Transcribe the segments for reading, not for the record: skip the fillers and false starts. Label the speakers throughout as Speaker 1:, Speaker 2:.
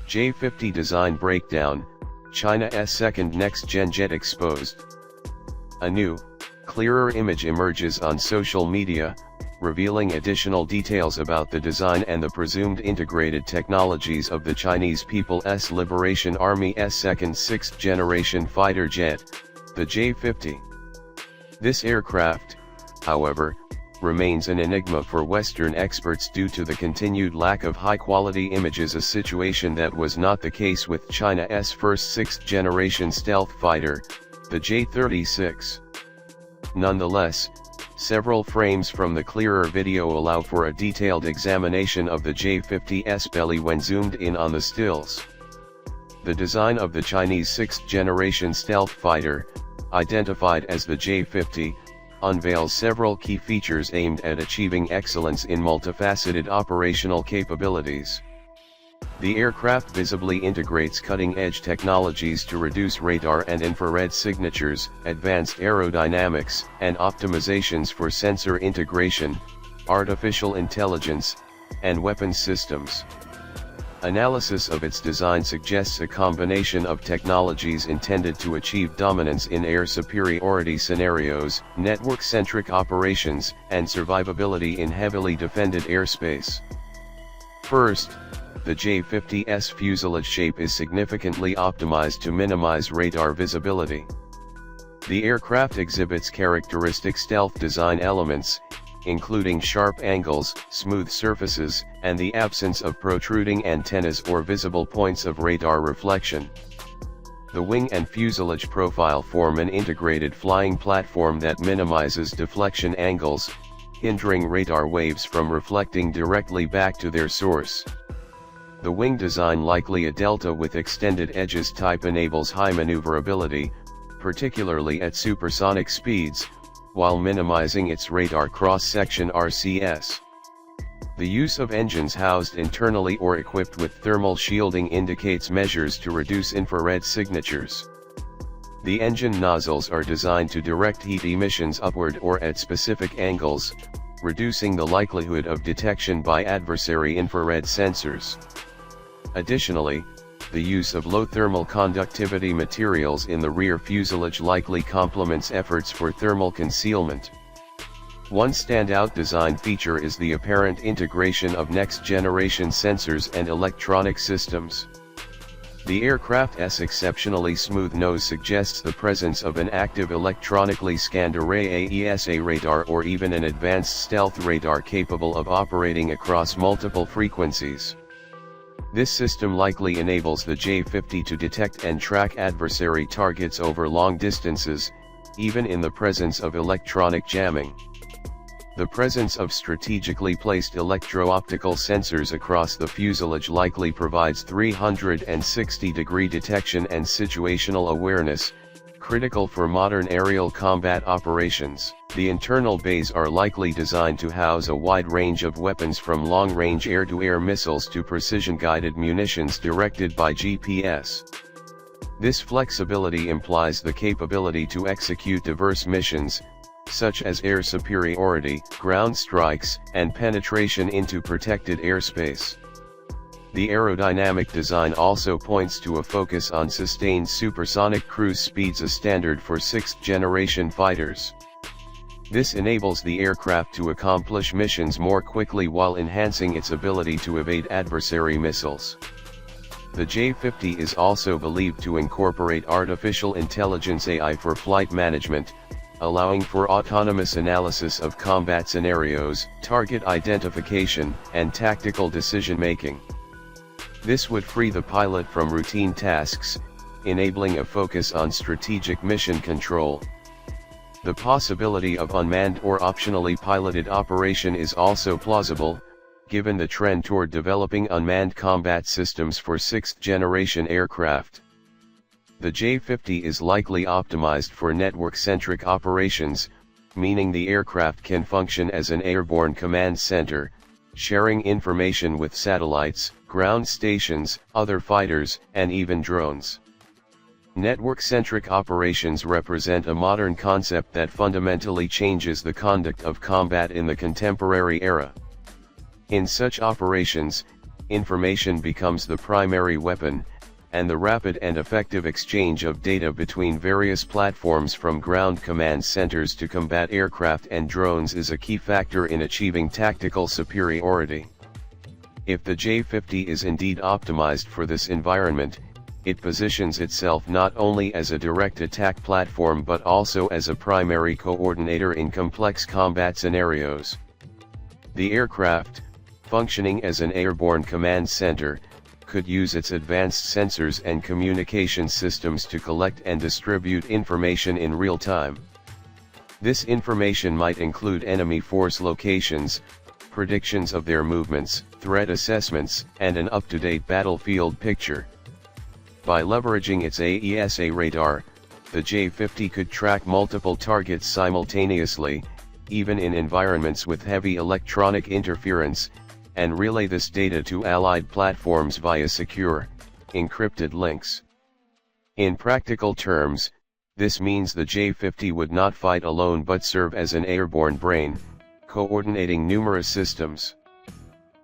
Speaker 1: J-50 design breakdown, China's second next-gen jet exposed. A new, clearer image emerges on social media, revealing additional details about the design and the presumed integrated technologies of the Chinese People's Liberation Army's second sixth-generation fighter jet, the J-50. This aircraft, however, remains an enigma for Western experts due to the continued lack of high-quality images, a situation that was not the case with China's first sixth-generation stealth fighter, the J-36. Nonetheless, several frames from the clearer video allow for a detailed examination of the J-50's belly when zoomed in on the stills. The design of the Chinese sixth-generation stealth fighter, identified as the J-50, unveils several key features aimed at achieving excellence in multifaceted operational capabilities. The aircraft visibly integrates cutting-edge technologies to reduce radar and infrared signatures, advanced aerodynamics, and optimizations for sensor integration, artificial intelligence, and weapons systems. Analysis of its design suggests a combination of technologies intended to achieve dominance in air superiority scenarios, network-centric operations, and survivability in heavily defended airspace. First, the J-50's fuselage shape is significantly optimized to minimize radar visibility. The aircraft exhibits characteristic stealth design elements, including sharp angles, smooth surfaces, and the absence of protruding antennas or visible points of radar reflection. The wing and fuselage profile form an integrated flying platform that minimizes deflection angles, hindering radar waves from reflecting directly back to their source. The wing design, likely a delta with extended edges type, enables high maneuverability, particularly at supersonic speeds, while minimizing its radar cross-section RCS. The use of engines housed internally or equipped with thermal shielding indicates measures to reduce infrared signatures. The engine nozzles are designed to direct heat emissions upward or at specific angles, reducing the likelihood of detection by adversary infrared sensors. Additionally, the use of low thermal conductivity materials in the rear fuselage likely complements efforts for thermal concealment. One standout design feature is the apparent integration of next-generation sensors and electronic systems. The aircraft's exceptionally smooth nose suggests the presence of an active electronically scanned array AESA radar or even an advanced stealth radar capable of operating across multiple frequencies. This system likely enables the J-50 to detect and track adversary targets over long distances, even in the presence of electronic jamming. The presence of strategically placed electro-optical sensors across the fuselage likely provides 360-degree detection and situational awareness, critical for modern aerial combat operations. The internal bays are likely designed to house a wide range of weapons from long-range air-to-air missiles to precision-guided munitions directed by GPS. This flexibility implies the capability to execute diverse missions, such as air superiority, ground strikes, and penetration into protected airspace. The aerodynamic design also points to a focus on sustained supersonic cruise speeds, a standard for sixth-generation fighters. This enables the aircraft to accomplish missions more quickly while enhancing its ability to evade adversary missiles. The J-50 is also believed to incorporate artificial intelligence AI for flight management, allowing for autonomous analysis of combat scenarios, target identification, and tactical decision-making. This would free the pilot from routine tasks, enabling a focus on strategic mission control. The possibility of unmanned or optionally piloted operation is also plausible, given the trend toward developing unmanned combat systems for sixth-generation aircraft. The J-50 is likely optimized for network-centric operations, meaning the aircraft can function as an airborne command center, sharing information with satellites, ground stations, other fighters, and even drones. Network-centric operations represent a modern concept that fundamentally changes the conduct of combat in the contemporary era. In such operations, information becomes the primary weapon, and the rapid and effective exchange of data between various platforms from ground command centers to combat aircraft and drones is a key factor in achieving tactical superiority. If the J-50 is indeed optimized for this environment, it positions itself not only as a direct attack platform but also as a primary coordinator in complex combat scenarios. The aircraft, functioning as an airborne command center, could use its advanced sensors and communication systems to collect and distribute information in real time. This information might include enemy force locations, predictions of their movements, threat assessments, and an up-to-date battlefield picture. By leveraging its AESA radar, the J-50 could track multiple targets simultaneously, even in environments with heavy electronic interference, and relay this data to allied platforms via secure, encrypted links. In practical terms, this means the J-50 would not fight alone but serve as an airborne brain, coordinating numerous systems.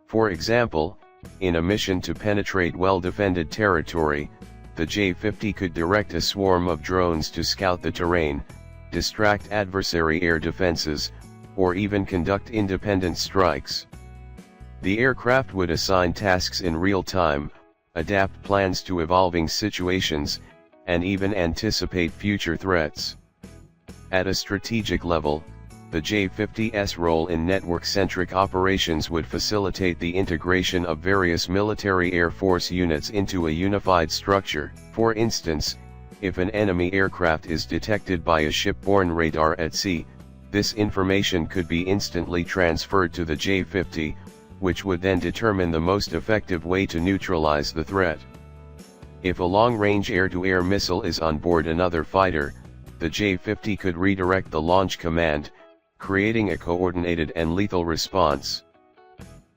Speaker 1: For example, in a mission to penetrate well-defended territory, the J-50 could direct a swarm of drones to scout the terrain, distract adversary air defenses, or even conduct independent strikes. The aircraft would assign tasks in real time, adapt plans to evolving situations, and even anticipate future threats. At a strategic level, the J-50's role in network-centric operations would facilitate the integration of various military air force units into a unified structure. For instance, if an enemy aircraft is detected by a shipborne radar at sea, this information could be instantly transferred to the J-50, which would then determine the most effective way to neutralize the threat. If a long-range air-to-air missile is on board another fighter, the J-50 could redirect the launch command, creating a coordinated and lethal response.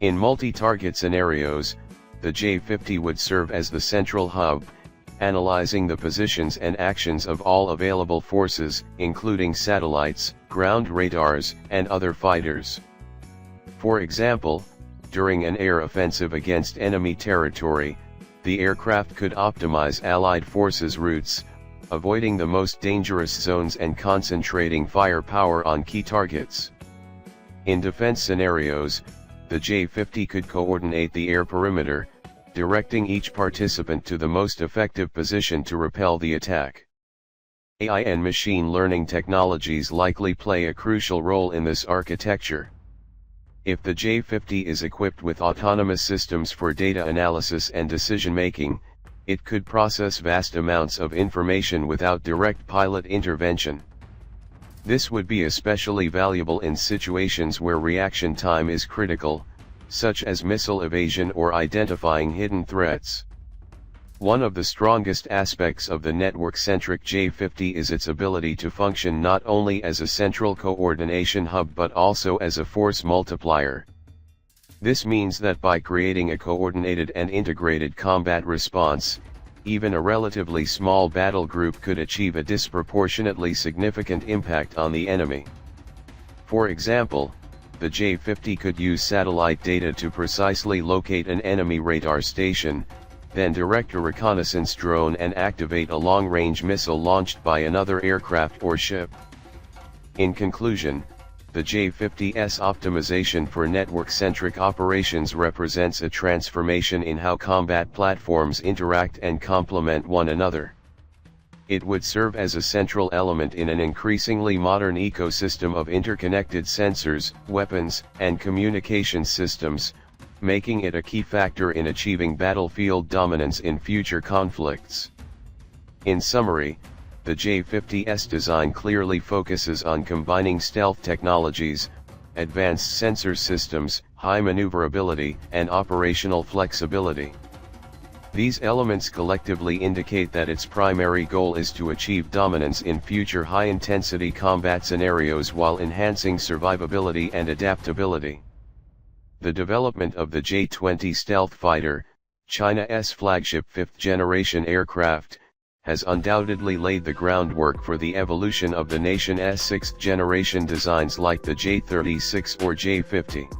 Speaker 1: In multi-target scenarios, the J-50 would serve as the central hub, analyzing the positions and actions of all available forces, including satellites, ground radars, and other fighters. For example, during an air offensive against enemy territory, the aircraft could optimize Allied forces' routes, avoiding the most dangerous zones and concentrating firepower on key targets. In defense scenarios, the J-50 could coordinate the air perimeter, directing each participant to the most effective position to repel the attack. AI and machine learning technologies likely play a crucial role in this architecture. If the J-50 is equipped with autonomous systems for data analysis and decision-making, it could process vast amounts of information without direct pilot intervention. This would be especially valuable in situations where reaction time is critical, such as missile evasion or identifying hidden threats. One of the strongest aspects of the network-centric J-50 is its ability to function not only as a central coordination hub but also as a force multiplier. This means that by creating a coordinated and integrated combat response, even a relatively small battle group could achieve a disproportionately significant impact on the enemy. For example, the J-50 could use satellite data to precisely locate an enemy radar station, then direct a reconnaissance drone and activate a long-range missile launched by another aircraft or ship. In conclusion, the J-50's optimization for network-centric operations represents a transformation in how combat platforms interact and complement one another. It would serve as a central element in an increasingly modern ecosystem of interconnected sensors, weapons, and communication systems, making it a key factor in achieving battlefield dominance in future conflicts. In summary, the J-50's design clearly focuses on combining stealth technologies, advanced sensor systems, high maneuverability, and operational flexibility. These elements collectively indicate that its primary goal is to achieve dominance in future high-intensity combat scenarios while enhancing survivability and adaptability. The development of the J-20 stealth fighter, China's flagship fifth-generation aircraft, has undoubtedly laid the groundwork for the evolution of the nation's sixth-generation designs like the J-36 or J-50.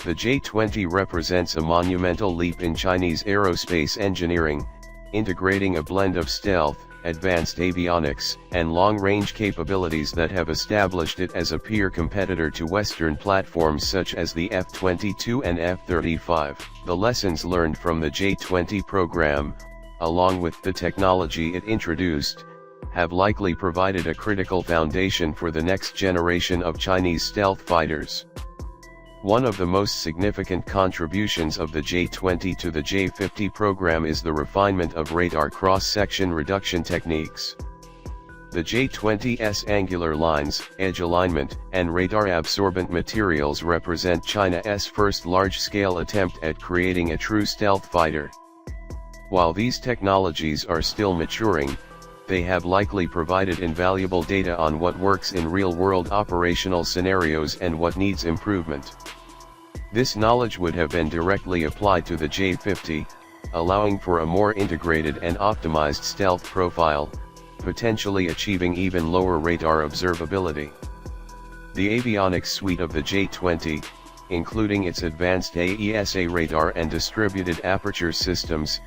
Speaker 1: The J-20 represents a monumental leap in Chinese aerospace engineering, integrating a blend of stealth, advanced avionics, and long-range capabilities that have established it as a peer competitor to Western platforms such as the F-22 and F-35. The lessons learned from the J-20 program, along with the technology it introduced, have likely provided a critical foundation for the next generation of Chinese stealth fighters. One of the most significant contributions of the J-20 to the J-50 program is the refinement of radar cross-section reduction techniques. The J-20's angular lines, edge alignment, and radar-absorbent materials represent China's first large-scale attempt at creating a true stealth fighter. While these technologies are still maturing, they have likely provided invaluable data on what works in real-world operational scenarios and what needs improvement. This knowledge would have been directly applied to the J-50, allowing for a more integrated and optimized stealth profile, potentially achieving even lower radar observability. The avionics suite of the J-20, including its advanced AESA radar and distributed aperture systems,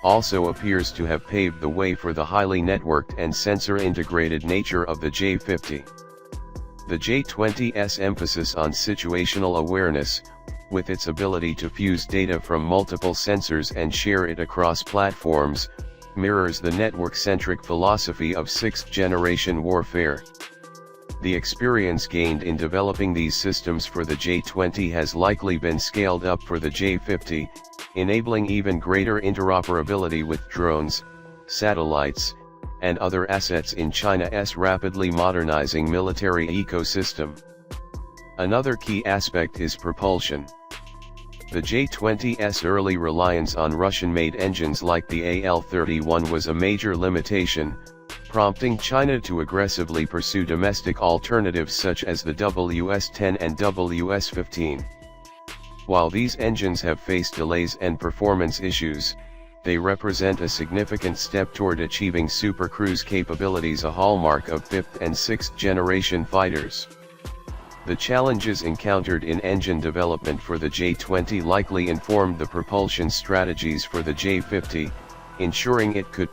Speaker 1: also appears to have paved the way for the highly networked and sensor-integrated nature of the J-50. The J-20's emphasis on situational awareness, with its ability to fuse data from multiple sensors and share it across platforms, mirrors the network-centric philosophy of sixth-generation warfare. The experience gained in developing these systems for the J-20 has likely been scaled up for the J-50, enabling even greater interoperability with drones, satellites, and other assets in China's rapidly modernizing military ecosystem. Another key aspect is propulsion. The J-20's early reliance on Russian-made engines like the AL-31 was a major limitation, prompting China to aggressively pursue domestic alternatives such as the WS-10 and WS-15. While these engines have faced delays and performance issues, they represent a significant step toward achieving supercruise capabilities, a hallmark of 5th and 6th generation fighters. The challenges encountered in engine development for the J-20 likely informed the propulsion strategies for the J-50, ensuring it could